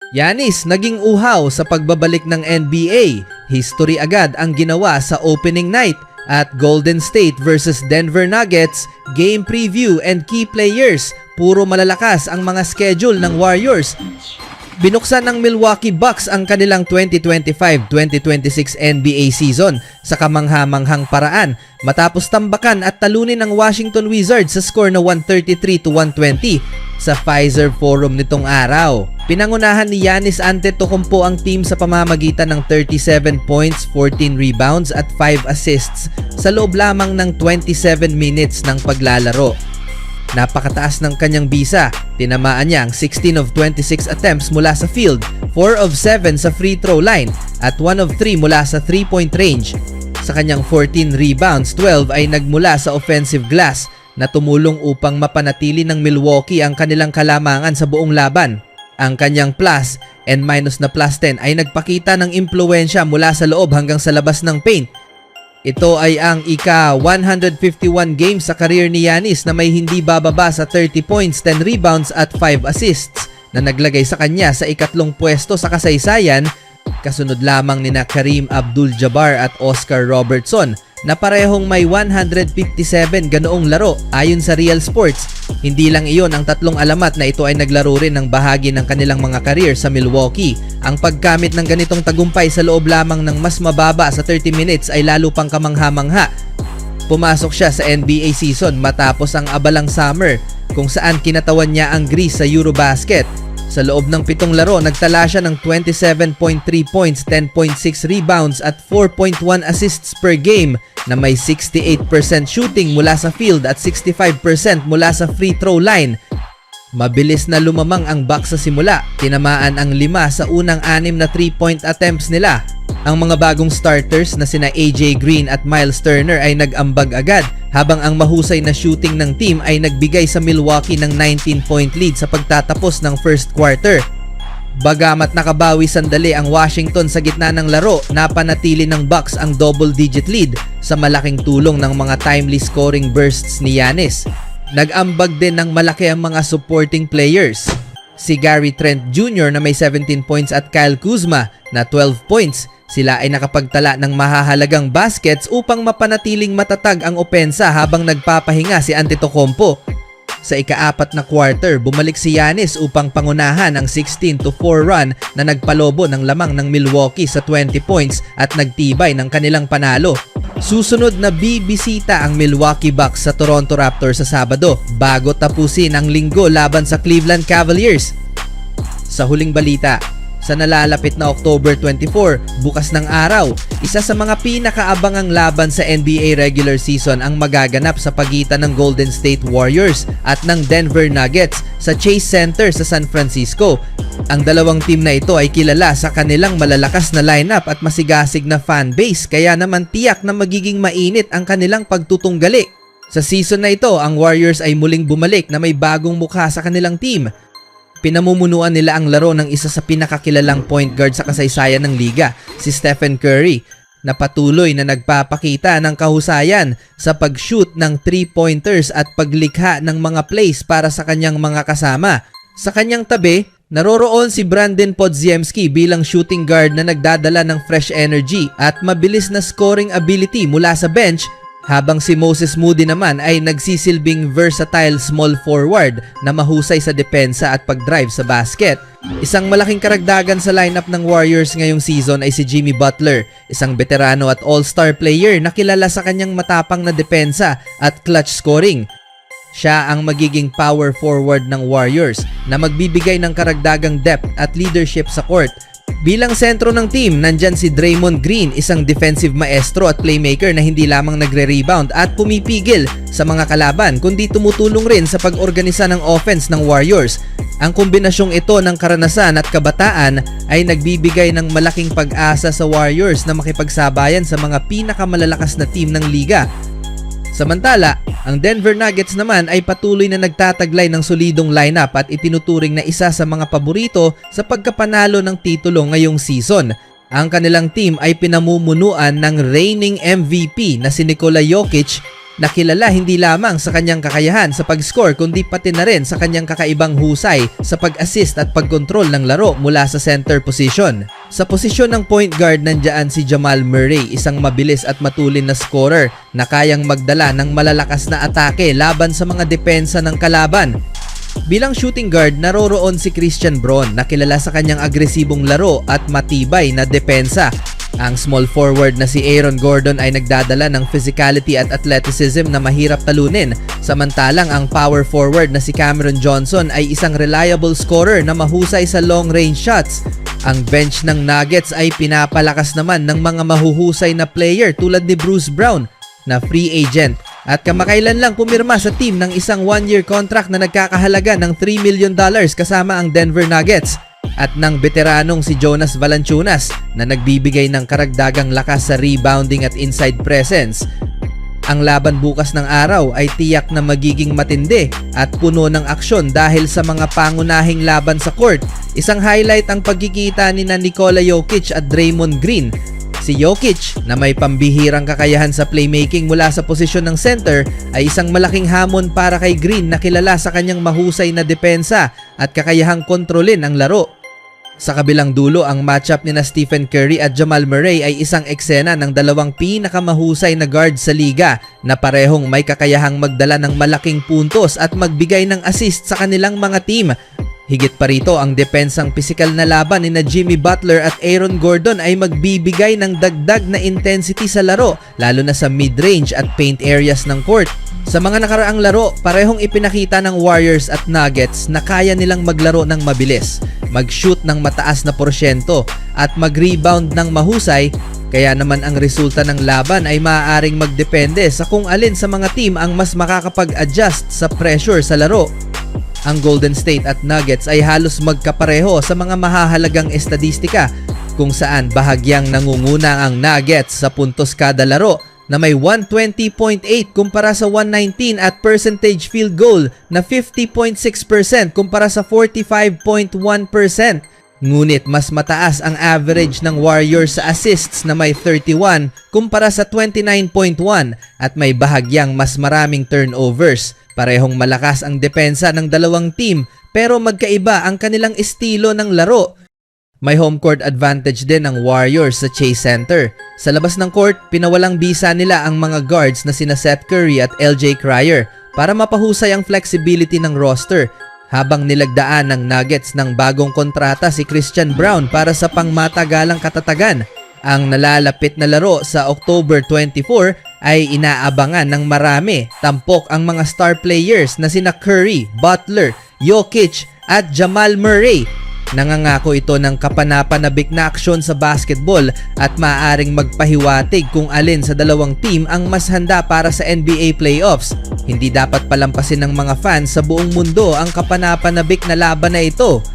Giannis naging uhaw sa pagbabalik ng NBA. History agad ang ginawa sa opening night at Golden State versus Denver Nuggets, game preview and key players. Puro malalakas ang mga schedule ng Warriors. Binuksan ng Milwaukee Bucks ang kanilang 2025-2026 NBA season sa kamangha-manghang paraan matapos tambakan at talunin ng Washington Wizards sa score na 133-120 sa Pfizer Forum nitong araw. Pinangunahan ni Giannis Antetokounmpo ang team sa pamamagitan ng 37 points, 14 rebounds at 5 assists sa loob lamang ng 27 minutes ng paglalaro. Napakataas ng kanyang bisa. Tinamaan niya ang 16 of 26 attempts mula sa field, 4 of 7 sa free throw line at 1 of 3 mula sa 3-point range. Sa kanyang 14 rebounds, 12 ay nagmula sa offensive glass na tumulong upang mapanatili ng Milwaukee ang kanilang kalamangan sa buong laban. Ang kanyang plus and minus na plus 10 ay nagpakita ng impluensya mula sa loob hanggang sa labas ng paint. Ito ay ang ika-151 games sa career ni Giannis na may hindi bababa sa 30 points, 10 rebounds at 5 assists na naglagay sa kanya sa ikatlong pwesto sa kasaysayan, kasunod lamang nina Kareem Abdul-Jabbar at Oscar Robertson na parehong may 157 ganoong laro ayon sa Real Sports. Hindi lang iyon ang tatlong alamat na ito ay naglaro rin ng bahagi ng kanilang mga career sa Milwaukee. Ang pagkamit ng ganitong tagumpay sa loob lamang ng mas mababa sa 30 minutes ay lalo pang kamangha-mangha. Pumasok siya sa NBA season matapos ang abalang summer kung saan kinatawan niya ang Greece sa Eurobasket. Sa loob ng 7 laro, nagtala siya ng 27.3 points, 10.6 rebounds at 4.1 assists per game na may 68% shooting mula sa field at 65% mula sa free throw line. Mabilis na lumamang ang Bucks sa simula. Tinamaan ang 5 sa unang 6 na 3-point attempts nila. Ang mga bagong starters na sina AJ Green at Miles Turner ay nag-ambag agad habang ang mahusay na shooting ng team ay nagbigay sa Milwaukee ng 19-point lead sa pagtatapos ng first quarter. Bagamat nakabawi sandali ang Washington sa gitna ng laro, napanatili ng Bucks ang double-digit lead sa malaking tulong ng mga timely scoring bursts ni Giannis. Nag-ambag din ng malaki ang mga supporting players. Si Gary Trent Jr. na may 17 points at Kyle Kuzma na 12 points. Sila ay nakapagtala ng mahahalagang baskets upang mapanatiling matatag ang opensa habang nagpapahinga si Antetokounmpo. Sa ika-4 na quarter, bumalik si Giannis upang pangunahan ang 16-4 run na nagpalobo ng lamang ng Milwaukee sa 20 points at nagtibay ng kanilang panalo. Susunod na bibisita ang Milwaukee Bucks sa Toronto Raptors sa Sabado bago tapusin ang linggo laban sa Cleveland Cavaliers. Sa huling balita, sa nalalapit na October 24, bukas ng araw, isa sa mga pinakaabangang laban sa NBA regular season ang magaganap sa pagitan ng Golden State Warriors at ng Denver Nuggets sa Chase Center sa San Francisco. Ang dalawang team na ito ay kilala sa kanilang malalakas na lineup at masigasig na fanbase, kaya naman tiyak na magiging mainit ang kanilang pagtutunggali. Sa season na ito, ang Warriors ay muling bumalik na may bagong mukha sa kanilang team. Pinamumunuan nila ang laro ng isa sa pinakakilalang point guard sa kasaysayan ng liga, si Stephen Curry, na patuloy na nagpapakita ng kahusayan sa pag-shoot ng 3-pointers at paglikha ng mga plays para sa kanyang mga kasama. Sa kanyang tabi, naroroon si Brandon Podziemski bilang shooting guard na nagdadala ng fresh energy at mabilis na scoring ability mula sa bench, habang si Moses Moody naman ay nagsisilbing versatile small forward na mahusay sa depensa at pag-drive sa basket. Isang malaking karagdagan sa lineup ng Warriors ngayong season ay si Jimmy Butler, isang veterano at all-star player na kilala sa kanyang matapang na depensa at clutch scoring. Siya ang magiging power forward ng Warriors na magbibigay ng karagdagang depth at leadership sa court. Bilang sentro ng team, nandyan si Draymond Green, isang defensive maestro at playmaker na hindi lamang nagre-rebound at pumipigil sa mga kalaban kundi tumutulong rin sa pag-organisa ng offense ng Warriors. Ang kombinasyong ito ng karanasan at kabataan ay nagbibigay ng malaking pag-asa sa Warriors na makipagsabayan sa mga pinakamalalakas na team ng liga. Samantala, ang Denver Nuggets naman ay patuloy na nagtataglay ng solidong lineup at itinuturing na isa sa mga paborito sa pagkapanalo ng titulo ngayong season. Ang kanilang team ay pinamumunuan ng reigning MVP na si Nikola Jokic Nakilala hindi lamang sa kanyang kakayahan sa pag-score kundi pati na rin sa kanyang kakaibang husay sa pag-assist at pagkontrol ng laro mula sa center position. Sa posisyon ng point guard nandiyan si Jamal Murray, isang mabilis at matulin na scorer na kayang magdala ng malalakas na atake laban sa mga depensa ng kalaban. Bilang shooting guard, naroroon si Christian Braun na kilala sa kanyang agresibong laro at matibay na depensa. Ang small forward na si Aaron Gordon ay nagdadala ng physicality at athleticism na mahirap talunin, samantalang ang power forward na si Cameron Johnson ay isang reliable scorer na mahusay sa long-range shots. Ang bench ng Nuggets ay pinapalakas naman ng mga mahuhusay na player tulad ni Bruce Brown na free agent at kamakailan lang pumirma sa team ng isang 1-year contract na nagkakahalaga ng $3 million kasama ang Denver Nuggets, at ng veteranong si Jonas Valanciunas na nagbibigay ng karagdagang lakas sa rebounding at inside presence. Ang laban bukas ng araw ay tiyak na magiging matindi at puno ng aksyon dahil sa mga pangunahing laban sa court. Isang highlight ang pagkikita ni Nikola Jokic at Draymond Green. Si Jokic na may pambihirang kakayahan sa playmaking mula sa posisyon ng center ay isang malaking hamon para kay Green na kilala sa kanyang mahusay na depensa at kakayahang kontrolin ang laro. Sa kabilang dulo, ang matchup ni Stephen Curry at Jamal Murray ay isang eksena ng dalawang pinakamahusay na guard sa liga na parehong may kakayahang magdala ng malaking puntos at magbigay ng assist sa kanilang mga team. Higit pa rito, ang depensang pisikal na laban ni Jimmy Butler at Aaron Gordon ay magbibigay ng dagdag na intensity sa laro, lalo na sa mid-range at paint areas ng court. Sa mga nakaraang laro, parehong ipinakita ng Warriors at Nuggets na kaya nilang maglaro ng mabilis, mag-shoot ng mataas na porsyento at mag-rebound ng mahusay, kaya naman ang resulta ng laban ay maaaring magdepende sa kung alin sa mga team ang mas makakapag-adjust sa pressure sa laro. Ang Golden State at Nuggets ay halos magkapareho sa mga mahahalagang estadistika, kung saan bahagyang nangunguna ang Nuggets sa puntos kada laro na may 120.8 kumpara sa 119 at percentage field goal na 50.6% kumpara sa 45.1%. Ngunit mas mataas ang average ng Warriors sa assists na may 31 kumpara sa 29.1 at may bahagyang mas maraming turnovers. Parehong malakas ang depensa ng dalawang team pero magkaiba ang kanilang estilo ng laro. May home court advantage din ang Warriors sa Chase Center. Sa labas ng court, pinawalang bisa nila ang mga guards na sina Seth Curry at LJ Cryer para mapahusay ang flexibility ng roster, habang nilagdaan ng Nuggets ng bagong kontrata si Christian Braun para sa pangmatagalang katatagan. Ang nalalapit na laro sa October 24 ay inaabangan ng marami. Tampok ang mga star players na sina Curry, Butler, Jokic at Jamal Murray. Nangangako ito ng kapanapanabik na aksyon sa basketball at maaaring magpahiwatig kung alin sa dalawang team ang mas handa para sa NBA playoffs. Hindi dapat palampasin ng mga fans sa buong mundo ang kapanapanabik na laban na ito.